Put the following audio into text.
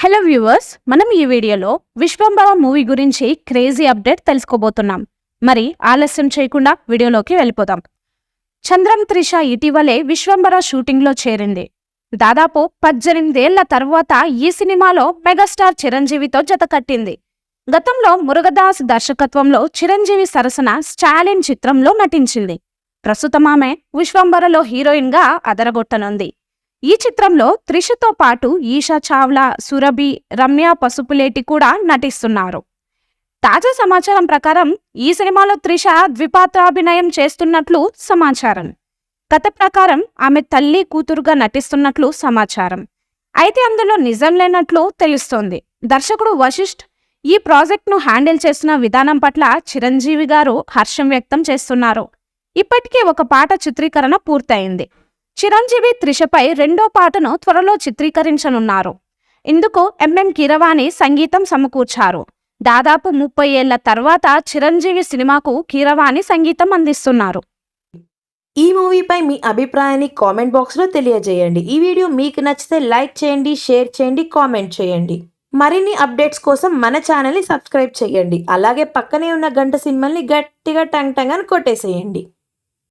Hello viewers, మనం ఈ వీడియోలో విశ్వంబర మూవీ గురించి క్రేజీ అప్డేట్ తెలుసుకోబోతున్నాం. మరి ఆలస్యం చేయకుండా వీడియోలోకి వెళ్ళిపోదాం. చంద్రం త్రిష ఇటీవలే విశ్వంబర షూటింగ్లో చేరింది. దాదాపు 18 ఏళ్ల తర్వాత ఈ సినిమాలో మెగాస్టార్ చిరంజీవితో జతకట్టింది. గతంలో మురుగదాస్ దర్శకత్వంలో చిరంజీవి సరసన స్టాలిన్ చిత్రంలో నటించింది. ప్రస్తుతం ఆమె విశ్వంబరలో హీరోయిన్గా అదరగొట్టనుంది. ఈ చిత్రంలో త్రిషతో పాటు ఈషా చావ్లా, సురభి, రమ్య పసుపులేటి కూడా నటిస్తున్నారు. తాజా సమాచారం ప్రకారం ఈ సినిమాలో త్రిష ద్విపాత్రాభినయం చేస్తున్నట్లు సమాచారం. కథ ప్రకారం ఆమె తల్లి కూతురుగా నటిస్తున్నట్లు సమాచారం. అయితే అందులో నిజం లేనట్లు తెలుస్తోంది. దర్శకుడు వశిష్ఠ్ ఈ ప్రాజెక్ట్ను హ్యాండిల్ చేస్తున్న విధానం పట్ల చిరంజీవి గారు హర్షం వ్యక్తం చేస్తున్నారు. ఇప్పటికే ఒక పాట చిత్రీకరణ పూర్తయింది. చిరంజీవి త్రిషపై రెండో పాటను త్వరలో చిత్రీకరించనున్నారు. ఇందుకు ఎంఎం కీరవాణి సంగీతం సమకూర్చారు. దాదాపు 30 ఏళ్ల తర్వాత చిరంజీవి సినిమాకు కీరవాణి సంగీతం అందిస్తున్నారు. ఈ మూవీపై మీ అభిప్రాయాన్ని కామెంట్ బాక్స్లో తెలియజేయండి. ఈ వీడియో మీకు నచ్చితే లైక్ చేయండి, షేర్ చేయండి, కామెంట్ చేయండి. మరిన్ని అప్డేట్స్ కోసం మన ఛానల్ని సబ్స్క్రైబ్ చేయండి. అలాగే పక్కనే ఉన్న గంట సింబల్ని గట్టిగా టంగ్ టంగ్ అని కొట్టేసేయండి.